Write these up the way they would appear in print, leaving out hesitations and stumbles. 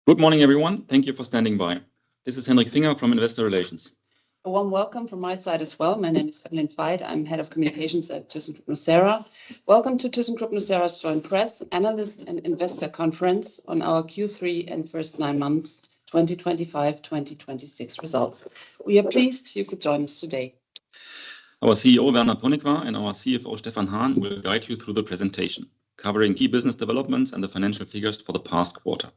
Good morning, everyone. Thank you for standing by. This is Henrik Finger from Investor Relations. A warm welcome from my side as well. My name is Evelyn Veit. I'm Head of Communications at thyssenkrupp nucera. Welcome to thyssenkrupp nucera's joint press, analyst and investor conference on our Q3 and first 9 months 2025-2026 results. We are pleased you could join us today. Our CEO, Werner Ponikwar, and our CFO, Stefan Hahn, will guide you through the presentation, covering key business developments and the financial figures for the past quarter.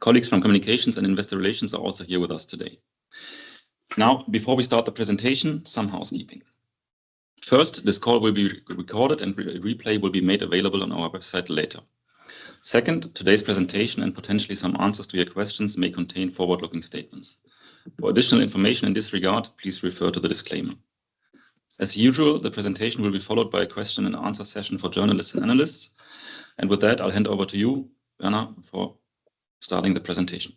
Colleagues from Communications and Investor Relations are also here with us today. Now, before we start the presentation, some housekeeping. First, this call will be recorded and a replay will be made available on our website later. Second, today's presentation and potentially some answers to your questions may contain forward-looking statements. For additional information in this regard, please refer to the disclaimer. As usual, the presentation will be followed by a question and answer session for journalists and analysts. And with that, I'll hand over to you, Werner, for starting the presentation.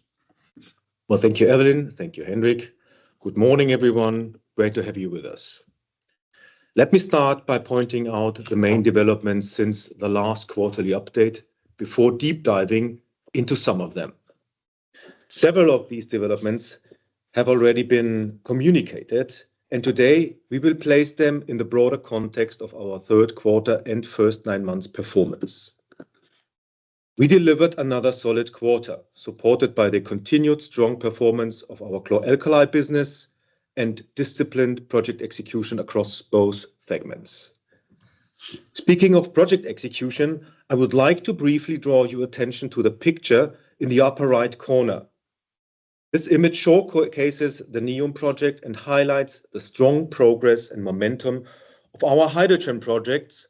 Well, thank you, Evelyn. Thank you, Henrik. Good morning, everyone. Great to have you with us. Let me start by pointing out the main developments since the last quarterly update before deep diving into some of them. Several of these developments have already been communicated, and today we will place them in the broader context of our third quarter and first 9 months performance. We delivered another solid quarter, supported by the continued strong performance of our chlor-alkali business and disciplined project execution across both segments. Speaking of project execution, I would like to briefly draw your attention to the picture in the upper right corner. This image showcases the NEOM project and highlights the strong progress and momentum of our hydrogen projects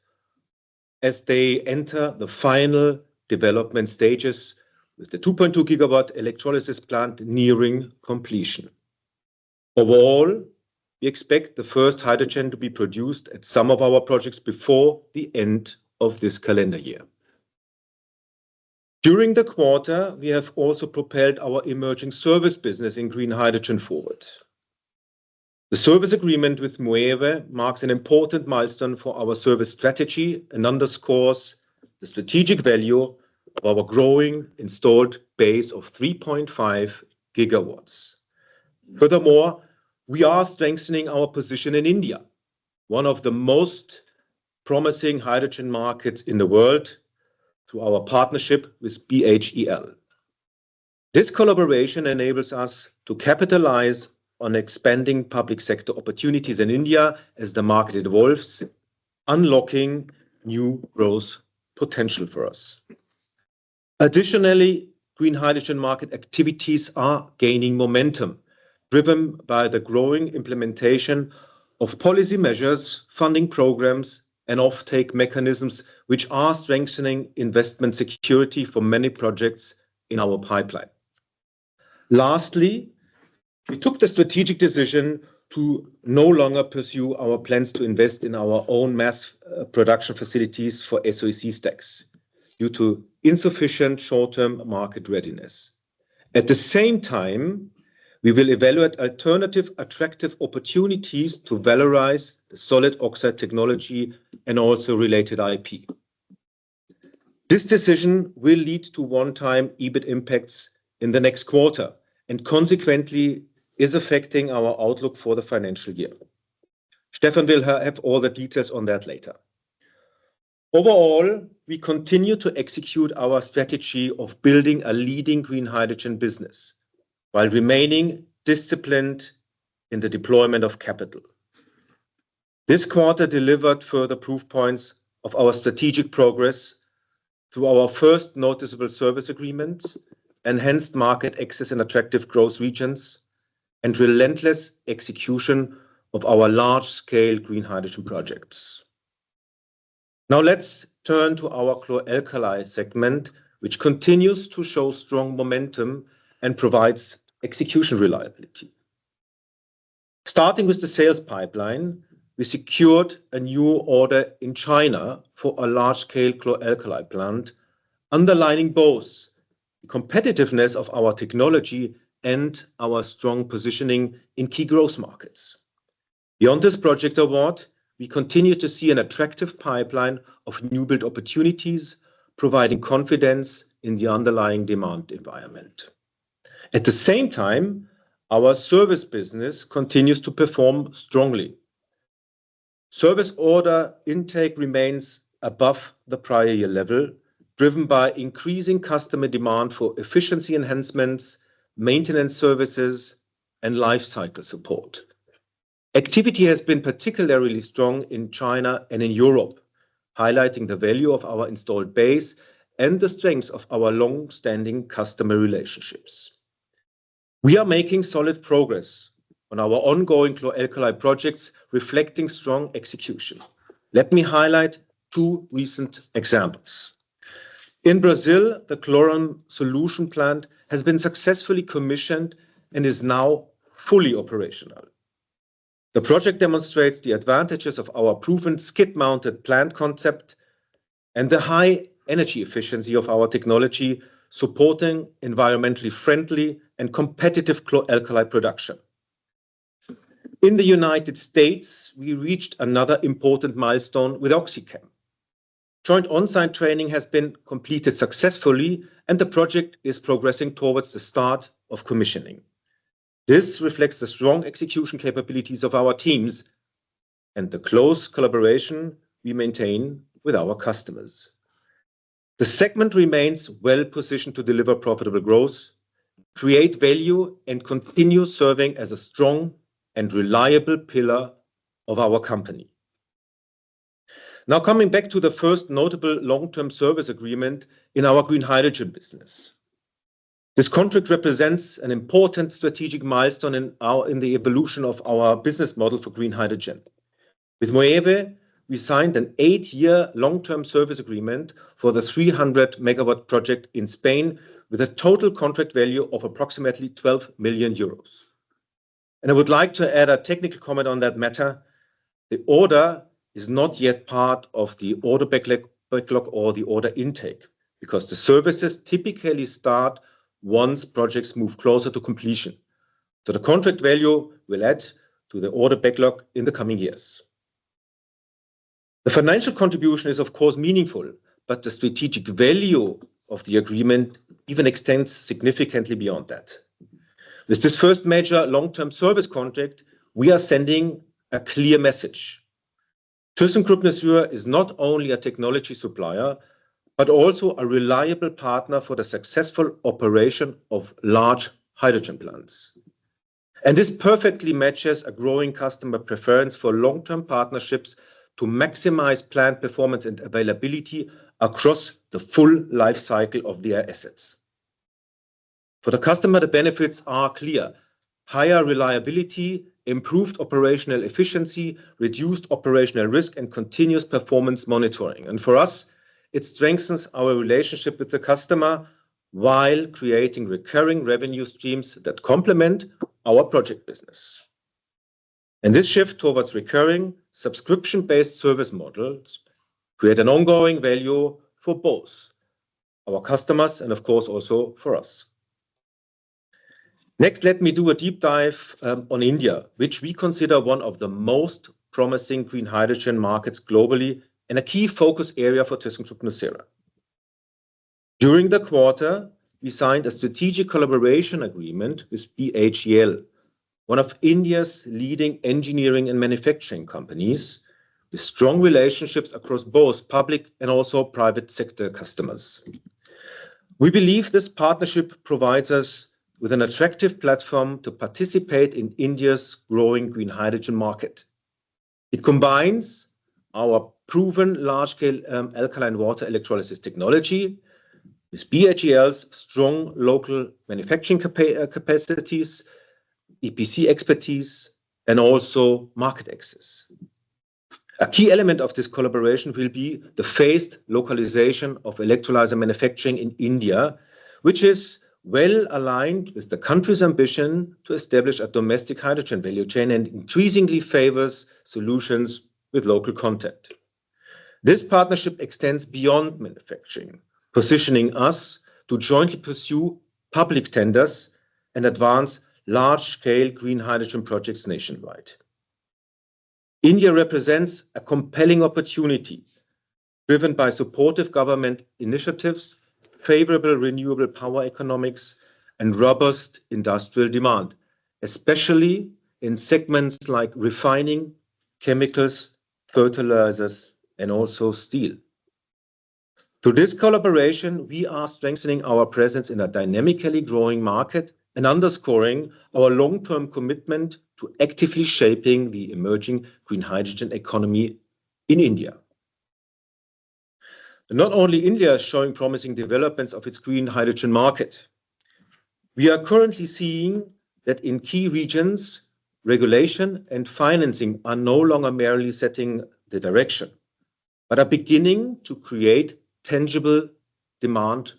as they enter the final development stages, with the 2.2 gigawatt electrolysis plant nearing completion. Overall, we expect the first hydrogen to be produced at some of our projects before the end of this calendar year. During the quarter, we have also propelled our emerging service business in green hydrogen forward. The service agreement with nucera marks an important milestone for our service strategy and underscores the strategic value of our growing installed base of 3.5 gigawatts. Furthermore, we are strengthening our position in India, one of the most promising hydrogen markets in the world, through our partnership with BHEL. This collaboration enables us to capitalize on expanding public sector opportunities in India as the market evolves, unlocking new growth potential for us. Additionally, green hydrogen market activities are gaining momentum, driven by the growing implementation of policy measures, funding programs, and offtake mechanisms, which are strengthening investment security for many projects in our pipeline. Lastly, we took the strategic decision to no longer pursue our plans to invest in our own mass production facilities for SOEC stacks due to insufficient short-term market readiness. At the same time, we will evaluate alternative attractive opportunities to valorize the solid oxide technology and also related IP. This decision will lead to one-time EBIT impacts in the next quarter and consequently is affecting our outlook for the financial year. Stefan will have all the details on that later. Overall, we continue to execute our strategy of building a leading green hydrogen business while remaining disciplined in the deployment of capital. This quarter delivered further proof points of our strategic progress through our first noticeable service agreement, enhanced market access in attractive growth regions, and relentless execution of our large-scale green hydrogen projects. Now let's turn to our chlor-alkali segment, which continues to show strong momentum and provides execution reliability. Starting with the sales pipeline, we secured a new order in China for a large-scale chlor-alkali plant, underlining both the competitiveness of our technology and our strong positioning in key growth markets. Beyond this project award, we continue to see an attractive pipeline of new build opportunities, providing confidence in the underlying demand environment. At the same time, our service business continues to perform strongly. Service order intake remains above the prior year level, driven by increasing customer demand for efficiency enhancements, maintenance services, and life cycle support. Activity has been particularly strong in China and in Europe, highlighting the value of our installed base and the strength of our long-standing customer relationships. We are making solid progress on our ongoing chlor-alkali projects, reflecting strong execution. Let me highlight two recent examples. In Brazil, the chlorine solution plant has been successfully commissioned and is now fully operational. The project demonstrates the advantages of our proven skid-mounted plant concept and the high energy efficiency of our technology, supporting environmentally friendly and competitive chlor-alkali production. In the United States, we reached another important milestone with OxyChem. Joint on-site training has been completed successfully, and the project is progressing towards the start of commissioning. This reflects the strong execution capabilities of our teams and the close collaboration we maintain with our customers. The segment remains well positioned to deliver profitable growth, create value, and continue serving as a strong and reliable pillar of our company. Now, coming back to the first notable long-term service agreement in our green hydrogen business. This contract represents an important strategic milestone in the evolution of our business model for green hydrogen. With Moeve, we signed an 8-year long-term service agreement for the 300-megawatt project in Spain with a total contract value of approximately 12 million euros. And I would like to add a technical comment on that matter. The order is not yet part of the order backlog or the order intake, because the services typically start once projects move closer to completion. So the contract value will add to the order backlog in the coming years. The financial contribution is, of course, meaningful, but the strategic value of the agreement even extends significantly beyond that. With this first major long-term service contract, we are sending a clear message. thyssenkrupp nucera is not only a technology supplier, but also a reliable partner for the successful operation of large hydrogen plants. And this perfectly matches a growing customer preference for long-term partnerships to maximize plant performance and availability across the full life cycle of their assets. For the customer, the benefits are clear: higher reliability, improved operational efficiency, reduced operational risk, and continuous performance monitoring. And for us, it strengthens our relationship with the customer while creating recurring revenue streams that complement our project business. And this shift towards recurring, subscription-based service models create an ongoing value for both our customers and, of course, also for us. Next, let me do a deep dive on India, which we consider one of the most promising green hydrogen markets globally and a key focus area for thyssenkrupp nucera. During the quarter, we signed a strategic collaboration agreement with BHEL, one of India's leading engineering and manufacturing companies, with strong relationships across both public and also private sector customers. We believe this partnership provides us with an attractive platform to participate in India's growing green hydrogen market. It combines our proven large-scale alkaline water electrolysis technology with BHEL's strong local manufacturing capacities, EPC expertise, and also market access. A key element of this collaboration will be the phased localization of electrolyzer manufacturing in India, which is well aligned with the country's ambition to establish a domestic hydrogen value chain and increasingly favors solutions with local content. This partnership extends beyond manufacturing, positioning us to jointly pursue public tenders and advance large-scale green hydrogen projects nationwide. India represents a compelling opportunity driven by supportive government initiatives, favorable renewable power economics, and robust industrial demand, especially in segments like refining, chemicals, fertilizers, and also steel. Through this collaboration, we are strengthening our presence in a dynamically growing market and underscoring our long-term commitment to actively shaping the emerging green hydrogen economy in India. Not only India is showing promising developments of its green hydrogen market. We are currently seeing that in key regions, regulation and financing are no longer merely setting the direction, but are beginning to create tangible demand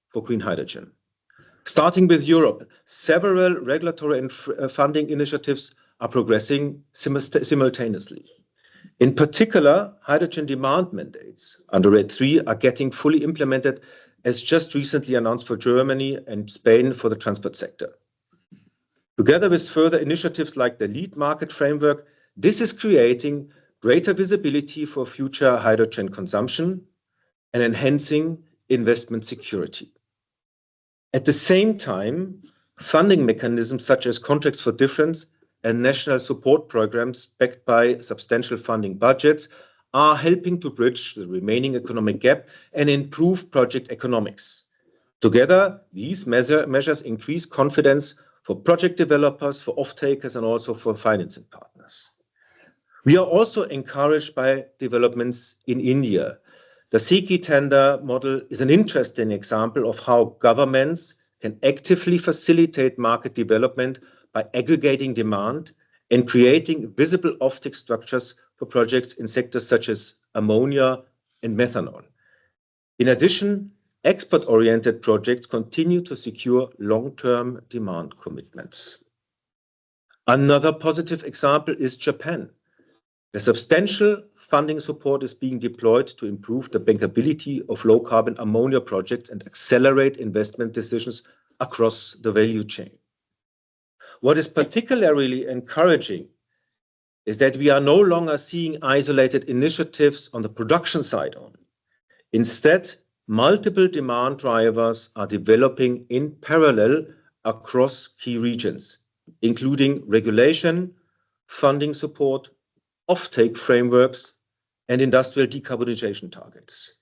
for green hydrogen. Starting with Europe, several regulatory and funding initiatives are progressing simultaneously. In particular, hydrogen demand mandates under RED III are getting fully implemented, as just recently announced for Germany and Spain for the transport sector. Together with further initiatives like the lead market framework, this is creating greater visibility for future hydrogen consumption and enhancing investment security. At the same time, funding mechanisms such as contracts for difference and national support programs backed by substantial funding budgets are helping to bridge the remaining economic gap and improve project economics. Together, these measures increase confidence for project developers, for off-takers, and also for financing partners. We are also encouraged by developments in India. The SECI tender model is an interesting example of how governments can actively facilitate market development by aggregating demand and creating visible offtake structures for projects in sectors such as ammonia and methanol. In addition, export-oriented projects continue to secure long-term demand commitments. Another positive example is Japan. The substantial funding support is being deployed to improve the bankability of low-carbon ammonia projects and accelerate investment decisions across the value chain. What is particularly encouraging is that we are no longer seeing isolated initiatives on the production side only. Instead, multiple demand drivers are developing in parallel across key regions, including regulation, funding support, offtake frameworks, and industrial decarbonization targets.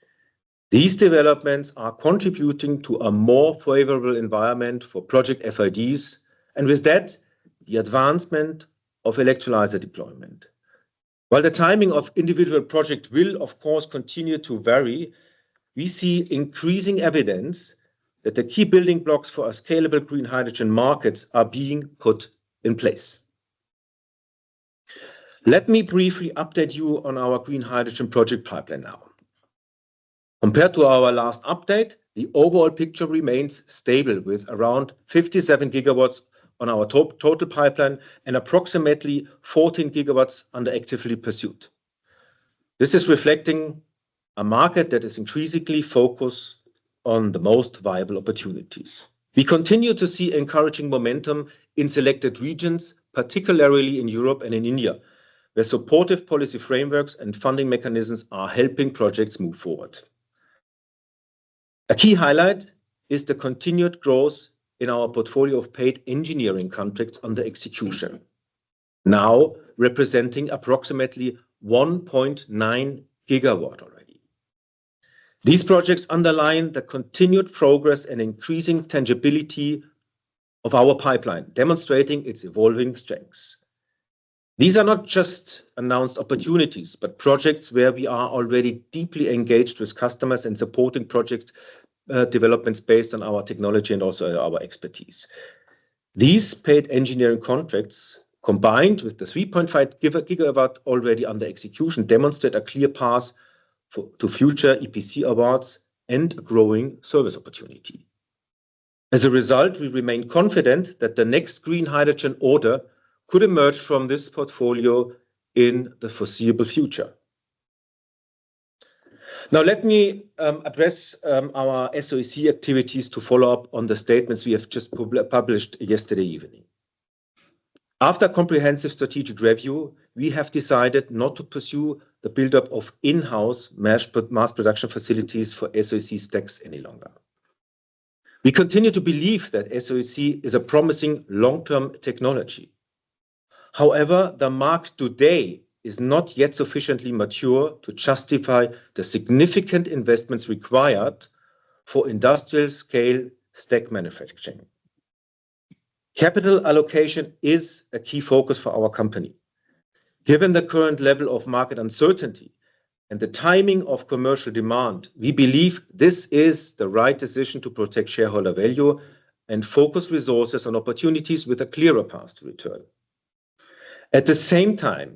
These developments are contributing to a more favorable environment for project FIDs, and with that, the advancement of electrolyzer deployment. While the timing of individual projects will, of course, continue to vary, we see increasing evidence that the key building blocks for a scalable green hydrogen markets are being put in place. Let me briefly update you on our green hydrogen project pipeline now. Compared to our last update, the overall picture remains stable with around 57 gigawatts on our total pipeline and approximately 14 gigawatts under actively pursued. This is reflecting a market that is increasingly focused on the most viable opportunities. We continue to see encouraging momentum in selected regions, particularly in Europe and in India, where supportive policy frameworks and funding mechanisms are helping projects move forward. A key highlight is the continued growth in our portfolio of paid engineering contracts under execution, now representing approximately 1.9 gigawatt already. These projects underline the continued progress and increasing tangibility of our pipeline, demonstrating its evolving strengths. These are not just announced opportunities, but projects where we are already deeply engaged with customers and supporting project developments based on our technology and also our expertise. These paid engineering contracts, combined with the 3.5 gigawatt already under execution, demonstrate a clear path to future EPC awards and a growing service opportunity. As a result, we remain confident that the next green hydrogen order could emerge from this portfolio in the foreseeable future. Now, let me address our SOEC activities to follow up on the statements we have just published yesterday evening. After comprehensive strategic review, we have decided not to pursue the the buildup of in-house mass production facilities for SOEC stacks any longer. We continue to believe that SOEC is a promising long-term technology. However, the market today is not yet sufficiently mature to justify the significant investments required for industrial-scale stack manufacturing. Capital allocation is a key focus for our company. Given the current level of market uncertainty and the timing of commercial demand, we believe this is the right decision to protect shareholder value and focus resources on opportunities with a clearer path to return. At the same time,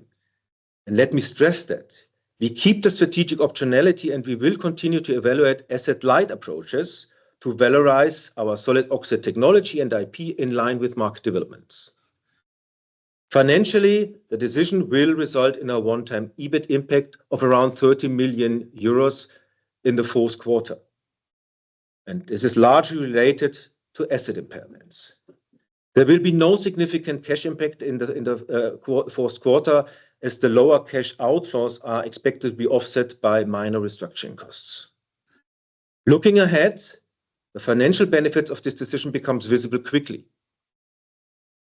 and let me stress that, we keep the strategic optionality and we will continue to evaluate asset-light approaches to valorize our solid oxide technology and IP in line with market developments. Financially, the decision will result in a one-time EBIT impact of around 30 million euros in the fourth quarter. And this is largely related to asset impairments. There will be no significant cash impact in the fourth quarter, as the lower cash outflows are expected to be offset by minor restructuring costs. Looking ahead, the financial benefits of this decision becomes visible quickly.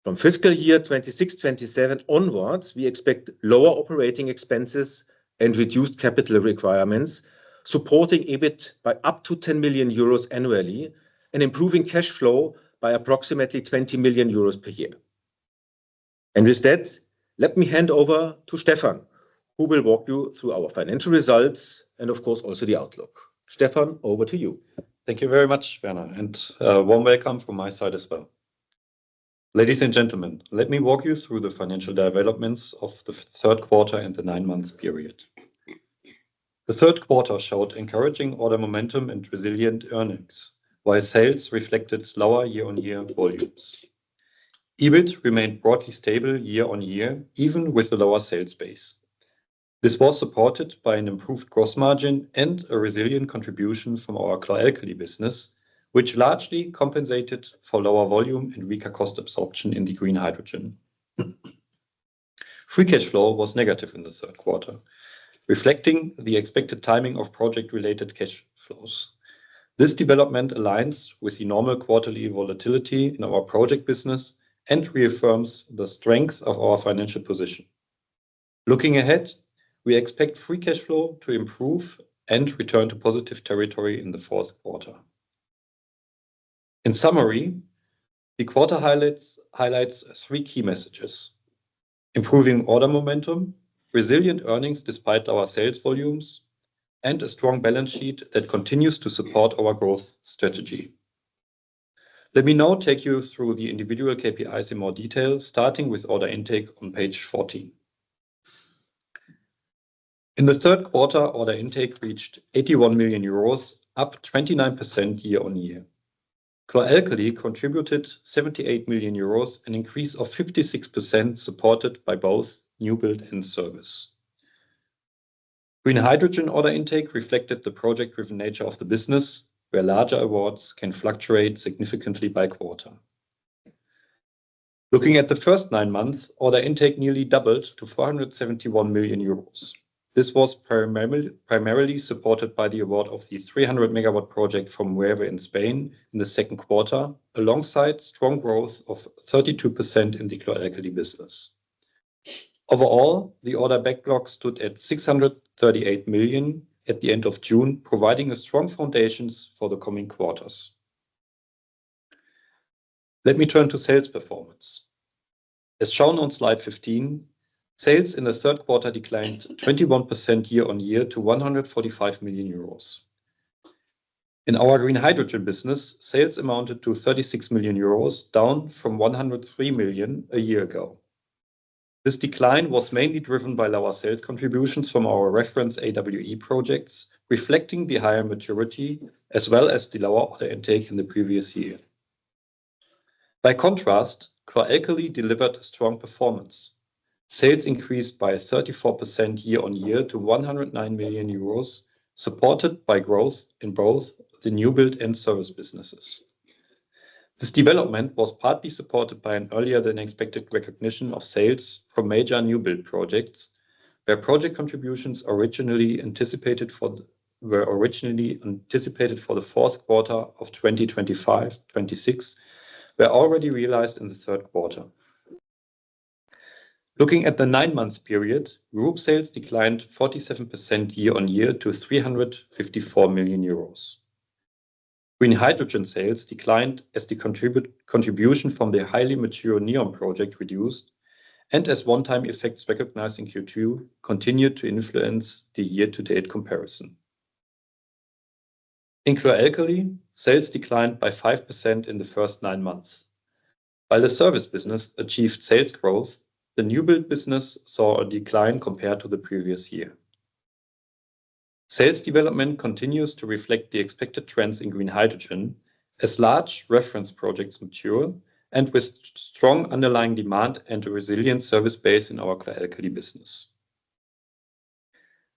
From fiscal year 26-27 onwards, we expect lower operating expenses and reduced capital requirements, supporting EBIT by up to 10 million euros annually and improving cash flow by approximately 20 million euros per year. And with that, let me hand over to Stefan, who will walk you through our financial results and, of course, also the outlook. Stefan, over to you. Thank you very much, Werner, and warm welcome from my side as well. Ladies and gentlemen, let me walk you through the financial developments of the third quarter and the 9-month period. The third quarter showed encouraging order momentum and resilient earnings, while sales reflected lower year-on-year volumes. EBIT remained broadly stable year-on-year, even with the lower sales base. This was supported by an improved gross margin and a resilient contribution from our chlor-alkali business, which largely compensated for lower volume and weaker cost absorption in the green hydrogen. Free cash flow was negative in the third quarter, reflecting the expected timing of project-related cash flows. This development aligns with the normal quarterly volatility in our project business and reaffirms the strength of our financial position. Looking ahead, we expect free cash flow to improve and return to positive territory in the fourth quarter. In summary, the quarter highlights 3 key messages: improving order momentum, resilient earnings despite our sales volumes, and a strong balance sheet that continues to support our growth strategy. Let me now take you through the individual KPIs in more detail, starting with order intake on page 14. In the third quarter, order intake reached 81 million euros, up 29% year-on-year. Chlor-alkali contributed 78 million euros, an increase of 56%, supported by both new build and service. Green hydrogen order intake reflected the project-driven nature of the business, where larger awards can fluctuate significantly by quarter. Looking at the first 9 months, order intake nearly doubled to 471 million euros. This was primarily supported by the award of the 300 MW project from Moeve in Spain in the second quarter, alongside strong growth of 32% in the chlor-alkali business. Overall, the order backlog stood at 638 million at the end of June, providing a strong foundations for the coming quarters. Let me turn to sales performance. As shown on slide 15, sales in the third quarter declined 21% year-on-year to 145 million euros. In our green hydrogen business, sales amounted to 36 million euros, down from 103 million a year ago. This decline was mainly driven by lower sales contributions from our reference AWE projects, reflecting the higher maturity as well as the lower order intake in the previous year. By contrast, chlor-alkali delivered a strong performance. Sales increased by 34% year-on-year to 109 million euros, supported by growth in both the new build and service businesses. This development was partly supported by an earlier than expected recognition of sales from major new build projects, where project contributions were originally anticipated for the fourth quarter of 2025-26 were already realized in the third quarter. Looking at the 9-month period, group sales declined 47% year-on-year to 354 million euros. Green hydrogen sales declined as the contribution from the highly mature NEOM project reduced, and as one-time effects recognized in Q2 continued to influence the year-to-date comparison. In chlor-alkali, sales declined by 5% in the first 9 months. While the service business achieved sales growth, the new build business saw a decline compared to the previous year. Sales development continues to reflect the expected trends in green hydrogen as large reference projects mature and with strong underlying demand and a resilient service base in our chlor-alkali business.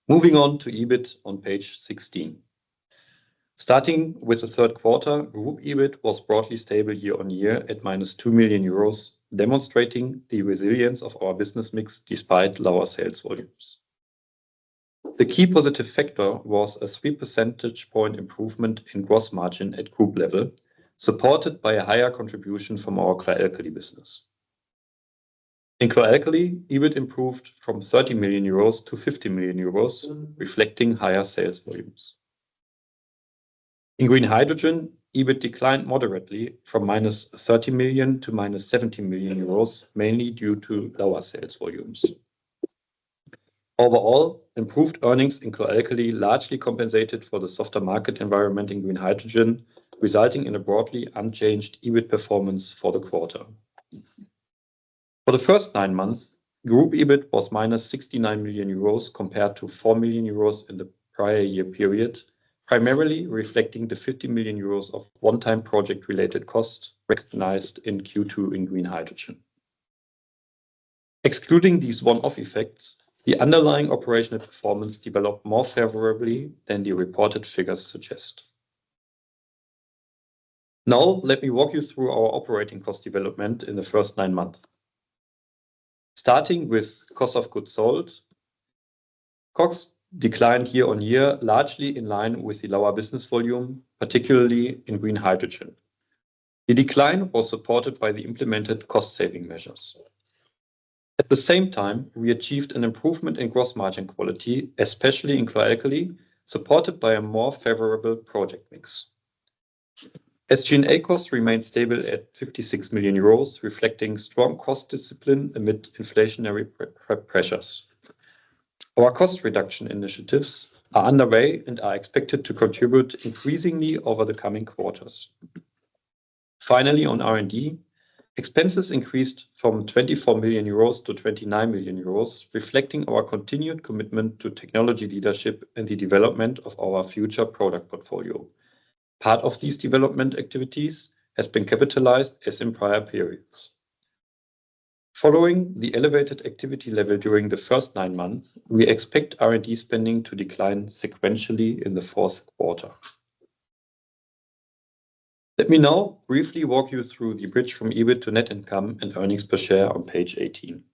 Moving on to EBIT on page 16. Starting with the third quarter, group EBIT was broadly stable year-on-year at -2 million euros, demonstrating the resilience of our business mix despite lower sales volumes. The key positive factor was a 3 percentage point improvement in gross margin at group level, supported by a higher contribution from our chlor-alkali business. In chlor-alkali, EBIT improved from 30 million euros to 50 million euros, reflecting higher sales volumes. In green hydrogen, EBIT declined moderately from -30 million to -70 million euros, mainly due to lower sales volumes. Overall, improved earnings in chlor-alkali largely compensated for the softer market environment in green hydrogen, resulting in a broadly unchanged EBIT performance for the quarter. For the first 9 months, group EBIT was -69 million euros compared to 4 million euros in the prior year period, primarily reflecting the 50 million euros of one-time project-related costs recognized in Q2 in green hydrogen. Excluding these one-off effects, the underlying operational performance developed more favorably than the reported figures suggest. Now, let me walk you through our operating cost development in the first 9 months. Starting with cost of goods sold, COGS declined year-on-year, largely in line with the lower business volume, particularly in green hydrogen. The decline was supported by the implemented cost-saving measures. At the same time, we achieved an improvement in gross margin quality, especially in chlor-alkali, supported by a more favorable project mix. SG&A costs remained stable at 56 million euros, reflecting strong cost discipline amid inflationary pressures. Our cost reduction initiatives are underway and are expected to contribute increasingly over the coming quarters. Finally, on R&D, expenses increased from 24 million euros to 29 million euros, reflecting our continued commitment to technology leadership and the development of our future product portfolio. Part of these development activities has been capitalized as in prior periods. Following the elevated activity level during the first 9 months, we expect R&D spending to decline sequentially in the fourth quarter. Let me now briefly walk you through the bridge from EBIT to net income and earnings per share on page 18.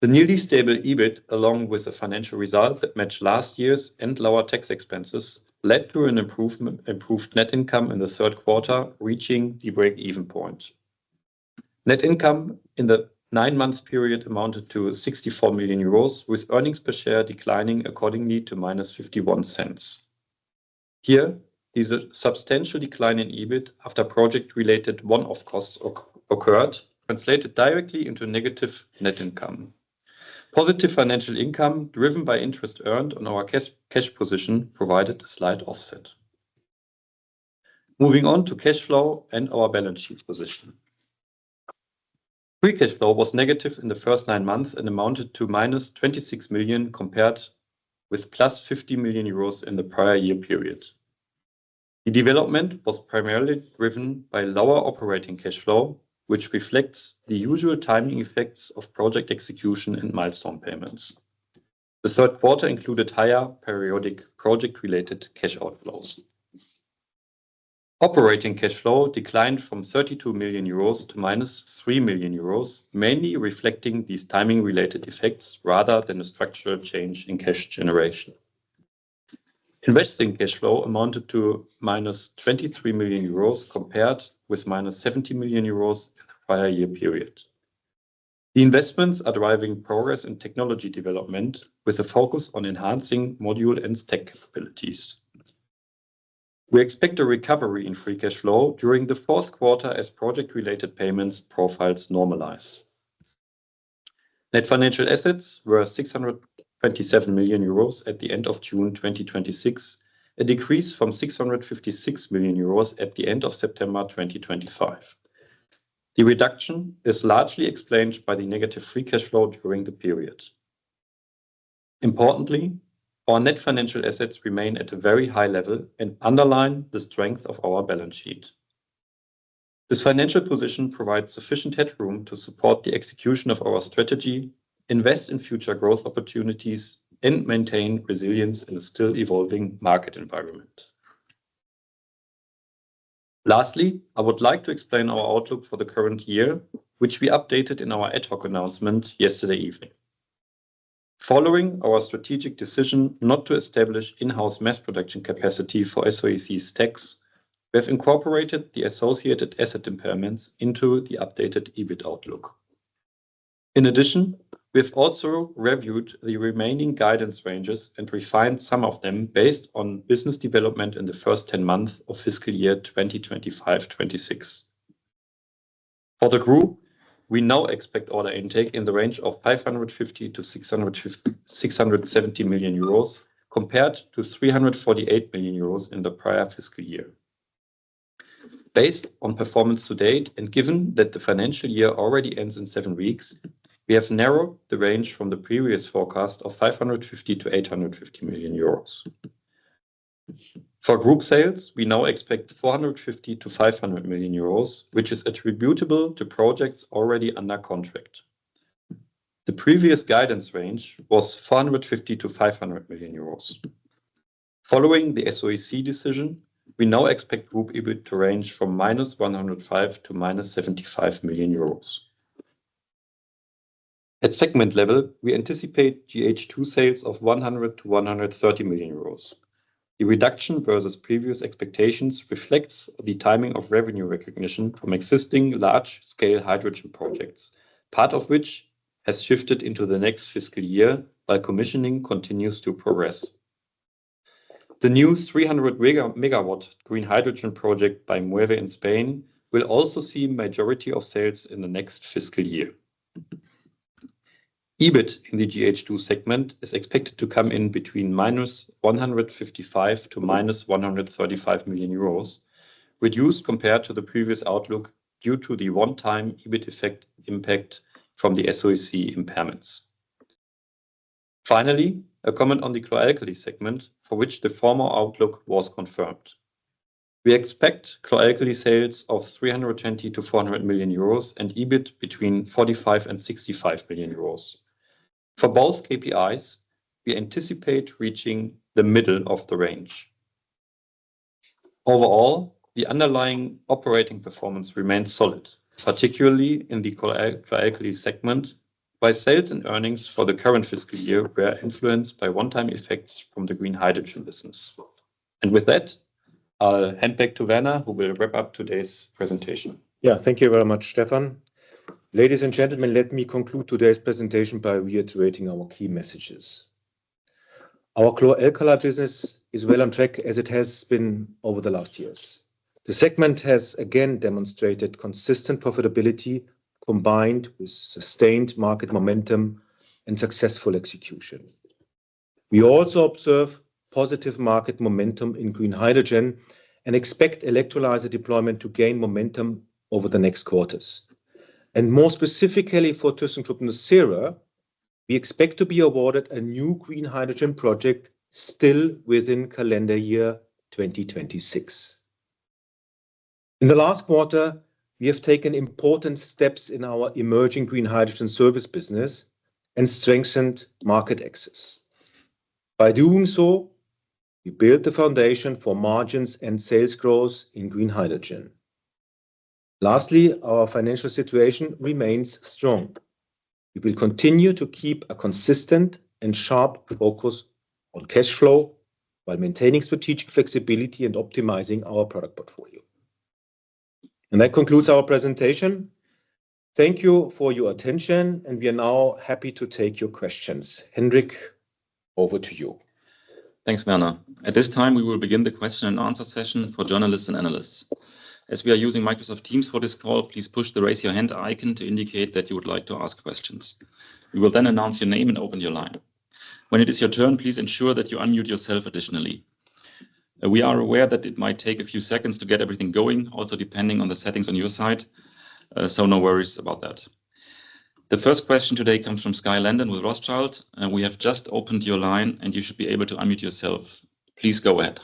The nearly stable EBIT, along with a financial result that matched last year's and lower tax expenses, led to an improved net income in the third quarter, reaching the break-even point. Net income in the 9-month period amounted to 64 million euros, with earnings per share declining accordingly to -0.51. Here, the substantial decline in EBIT after project-related one-off costs occurred, translated directly into negative net income. Positive financial income, driven by interest earned on our cash position, provided a slight offset. Moving on to cash flow and our balance sheet position. Free cash flow was negative in the first 9 months and amounted to -26 million compared with +50 million euros in the prior year period. The development was primarily driven by lower operating cash flow, which reflects the usual timing effects of project execution and milestone payments. The third quarter included higher periodic project-related cash outflows. Operating cash flow declined from 32 million euros to -3 million euros, mainly reflecting these timing-related effects rather than a structural change in cash generation. Investing cash flow amounted to -23 million euros compared with -70 million euros in the prior year period. The investments are driving progress in technology development with a focus on enhancing module and stack capabilities. We expect a recovery in free cash flow during the fourth quarter as project-related payments profiles normalize. Net financial assets were 627 million euros at the end of June 2026, a decrease from 656 million euros at the end of September 2025. The reduction is largely explained by the negative free cash flow during the period. Importantly, our net financial assets remain at a very high level and underline the strength of our balance sheet. This financial position provides sufficient headroom to support the execution of our strategy, invest in future growth opportunities, and maintain resilience in a still evolving market environment. Lastly, I would like to explain our outlook for the current year, which we updated in our ad hoc announcement yesterday evening. Following our strategic decision not to establish in-house mass production capacity for SOEC stacks, we have incorporated the associated asset impairments into the updated EBIT outlook. In addition, we have also reviewed the remaining guidance ranges and refined some of them based on business development in the first 10 months of fiscal year 2025-26. For the group, we now expect order intake in the range of 550 to 670 million euros compared to 348 million euros in the prior fiscal year. Based on performance to date and given that the financial year already ends in 7 weeks, we have narrowed the range from the previous forecast of 550 to 850 million euros. For group sales, we now expect 450 to 500 million euros, which is attributable to projects already under contract. The previous guidance range was 450 to 500 million euros. Following the SOEC decision, we now expect group EBIT to range from -105 to -75 million euros. At segment level, we anticipate GH2 sales of 100 to 130 million euros. The reduction versus previous expectations reflects the timing of revenue recognition from existing large-scale hydrogen projects, part of which has shifted into the next fiscal year while commissioning continues to progress. The new 300 megawatt green hydrogen project by Mueve in Spain will also see majority of sales in the next fiscal year. EBIT in the GH2 segment is expected to come in between -155 to -135 million euros, reduced compared to the previous outlook due to the one-time EBIT impact from the SOEC impairments. Finally, a comment on the chlor-alkali segment, for which the former outlook was confirmed. We expect chlor-alkali sales of 320 to 400 million euros and EBIT between 45 and 65 million euros. For both KPIs, we anticipate reaching the middle of the range. Overall, the underlying operating performance remains solid, particularly in the chlor-alkali segment, while sales and earnings for the current fiscal year were influenced by one-time effects from the green hydrogen business. And with that, I'll hand back to Werner, who will wrap up today's presentation. Yeah, thank you very much, Stefan. Ladies and gentlemen, let me conclude today's presentation by reiterating our key messages. Our chlor-alkali business is well on track as it has been over the last years. The segment has again demonstrated consistent profitability combined with sustained market momentum and successful execution. We also observe positive market momentum in green hydrogen and expect electrolyzer deployment to gain momentum over the next quarters. And more specifically for thyssenkrupp nucera, we expect to be awarded a new green hydrogen project still within calendar year 2026. In the last quarter, we have taken important steps in our emerging green hydrogen service business and strengthened market access. By doing so, We build the foundation for margins and sales growth in green hydrogen. Lastly, our financial situation remains strong. We will continue to keep a consistent and sharp focus on cash flow while maintaining strategic flexibility and optimizing our product portfolio. And that concludes our presentation. Thank you for your attention, and we are now happy to take your questions. Hendrik, over to you. Thanks, Werner. At this time, we will begin the question and answer session for journalists and analysts. As we are using Microsoft Teams for this call, please push the raise your hand icon to indicate that you would like to ask questions. We will then announce your name and open your line. When it is your turn, please ensure that you unmute yourself additionally. We are aware that it might take a few seconds to get everything going, also depending on the settings on your side, so no worries about that. The first question today comes from Sky Landon with Rothschild. We have just opened your line and you should be able to unmute yourself. Please go ahead.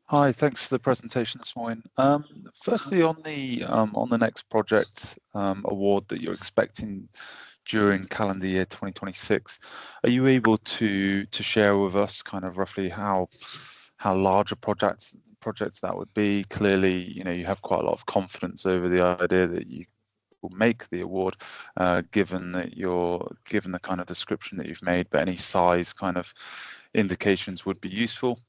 Hi, thanks for the presentation this morning. Firstly, on the next project award that you're expecting during calendar year 2026, are you able to share with us kind of roughly how large a project that would be? Clearly, you have quite a lot of confidence over the idea that you will make the award, given the kind of description that you've made, but any size kind of indications would be useful.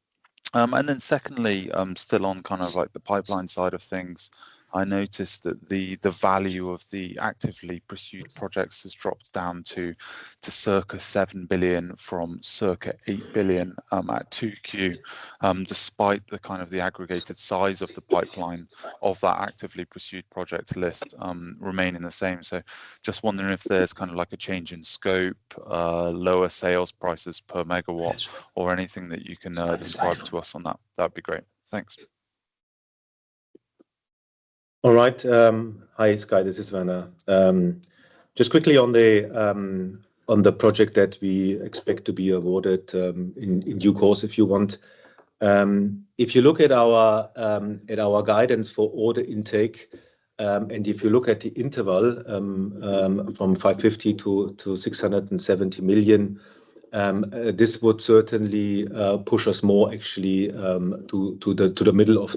And then secondly, still on kind of like the pipeline side of things, I noticed that the value of the actively pursued projects has dropped down to circa 7 billion from circa 8 billion at 2Q, despite the kind of the aggregated size of the pipeline of that actively pursued project list remaining the same. So just wondering if there's kind of like a change in scope, lower sales prices per megawatt, or anything that you can describe to us on that. That'd be great. Thanks. All right. Hi, Sky. This is Werner. Just quickly on the project that we expect to be awarded in due course, if you want. If you look at our guidance for order intake, and if you look at the interval from 550 to 670 million, this would certainly push us more actually to the middle of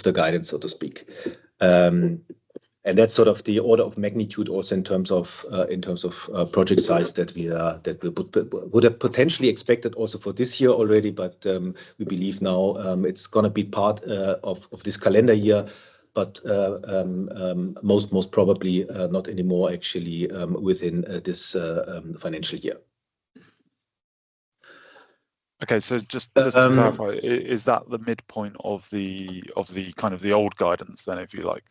the guidance, so to speak. And that's sort of the order of magnitude also in terms of project size that we would have potentially expected also for this year already, but we believe now it's going to be part of this calendar year, but most probably not anymore actually within this financial year. Okay, so just to clarify, is that the midpoint of the kind of the old guidance then, if you like?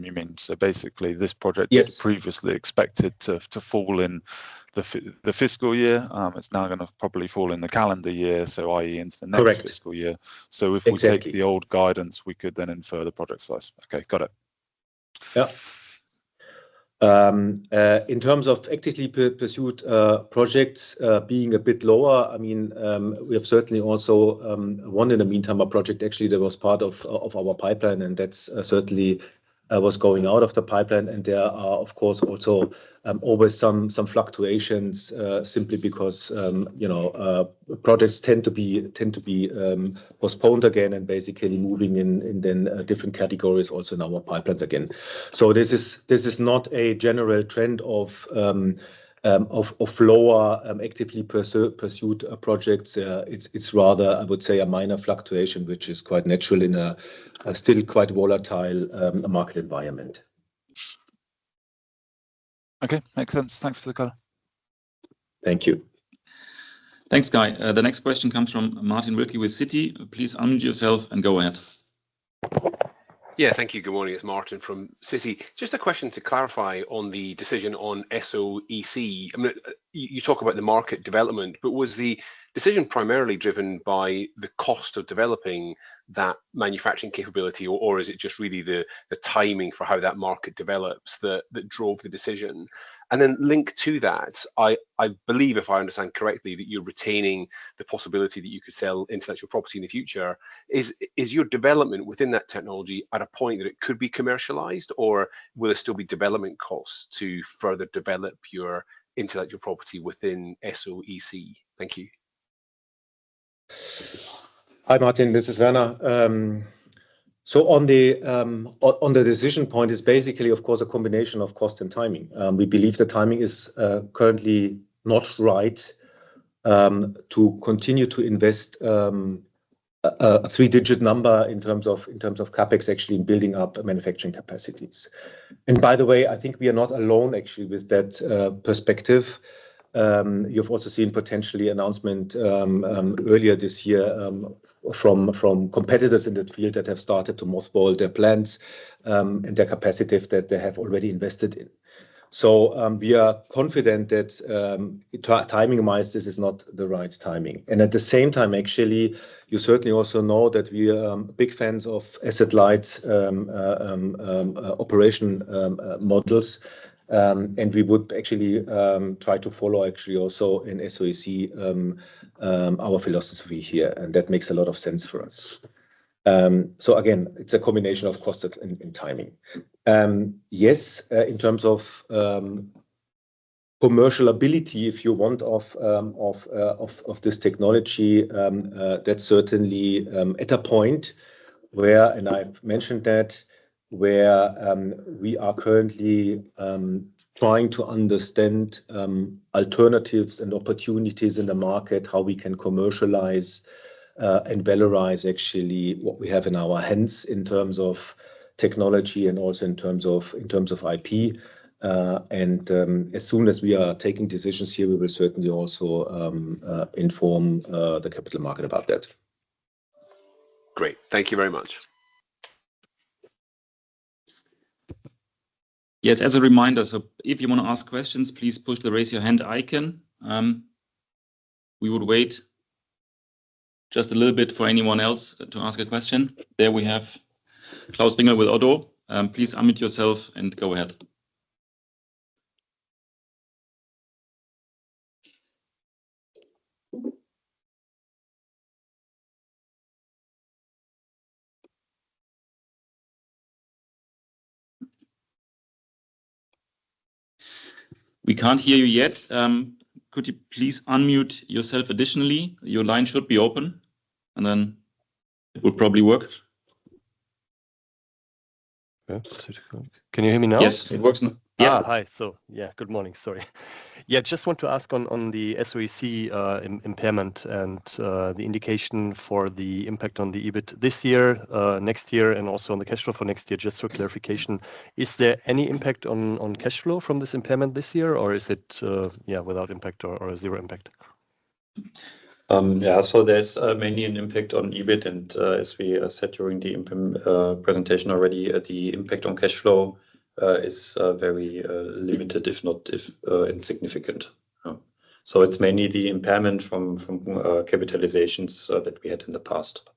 You mean, so basically this project is previously expected to fall in the fiscal year. It's now going to probably fall in the calendar year, so i.e. into the next fiscal year. So if we take the old guidance, we could then infer the project size. Okay, got it. Yeah. In terms of actively pursued projects being a bit lower, I mean, we have certainly also won in the meantime a project actually that was part of our pipeline, and that's certainly was going out of the pipeline. And there are, of course, also always some fluctuations simply because projects tend to be postponed again and basically moving in then different categories also in our pipelines again. So this is not a general trend of lower actively pursued projects. It's rather, I would say, a minor fluctuation, which is quite natural in a still quite volatile market environment. Okay, makes sense. Thanks for the call. Thank you. Thanks, Guy. The next question comes from Martin Wilkie with Citi. Please unmute yourself and go ahead. Yeah, thank you. Good morning. It's Martin from Citi. Just a question to clarify on the decision on SOEC. I mean, you talk about the market development, but was the decision primarily driven by the cost of developing that manufacturing capability, or is it just really the timing for how that market develops that drove the decision? And then linked to that, I believe, if I understand correctly, that you're retaining the possibility that you could sell intellectual property in the future. Is your development within that technology at a point that it could be commercialized, or will there still be development costs to further develop your intellectual property within SOEC? Thank you. Hi, Martin. This is Werner. So on the decision point is basically, of course, a combination of cost and timing. We believe the timing is currently not right to continue to invest a three-digit number in terms of capex actually in building up manufacturing capacities. And by the way, I think we are not alone actually with that perspective. You've also seen potentially announcement earlier this year from competitors in that field that have started to mothball their plants and their capacity that they have already invested in. So we are confident that timing-wise, this is not the right timing. And at the same time, actually, you certainly also know that we are big fans of asset-light operation models. And we would actually try to follow actually also in SOEC our philosophy here, and that makes a lot of sense for us. So again, it's a combination of cost and timing. Yes, in terms of commercial ability, if you want, of this technology, that's certainly at a point where, and I've mentioned that, where we are currently trying to understand alternatives and opportunities in the market, how we can commercialize and valorize actually what we have in our hands in terms of technology and also in terms of IP. And as soon as we are taking decisions here, we will certainly also inform the capital market about that. Great. Thank you very much. Yes, as a reminder, so if you want to ask questions, please push the raise your hand icon. We would wait just a little bit for anyone else to ask a question. There we have Klaus Ringel with Oddo. Please unmute yourself and go ahead. We can't hear you yet. Could you please unmute yourself additionally? Your line should be open, and then it would probably work. Yeah. Can you hear me now? Yes, it works now. Yeah. Hi. So yeah, good morning. Sorry. Yeah, just want to ask on the SOEC impairment and the indication for the impact on the EBIT this year, next year, and also on the cash flow for next year. Just for clarification, is there any impact on cash flow from this impairment this year, or is it without impact or zero impact? Yeah, so there's mainly an impact on EBIT, and as we said during the presentation already, the impact on cash flow is very limited, if not insignificant. So it's mainly the impairment from capitalizations that we had in the past.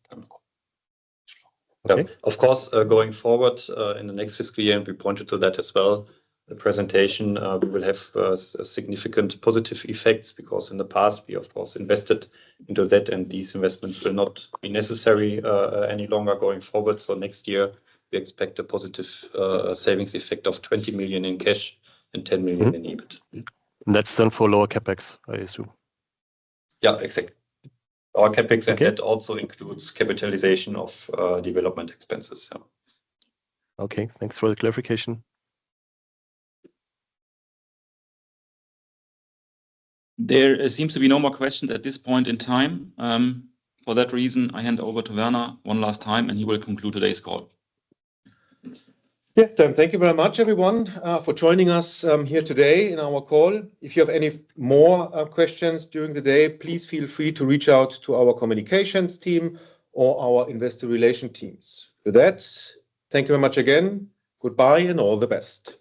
Okay. Yeah, of course, going forward in the next fiscal year, and we pointed to that as well, the presentation, we will have significant positive effects because in the past we of course invested into that, and these investments will not be necessary any longer going forward. So next year we expect a positive savings effect of 20 million in cash and 10 million in EBIT. And that's done for lower capex, I assume. Yeah, exactly. Our capex and that also includes capitalization of development expenses. Yeah. Okay, thanks for the clarification. There seems to be no more questions at this point in time. For that reason, I hand over to Werner one last time, and he will conclude today's call. Yes, thank you very much, everyone, for joining us here today in our call. If you have any more questions during the day, please feel free to reach out to our communications team or our investor relation teams. With that, thank you very much again. Goodbye and all the best.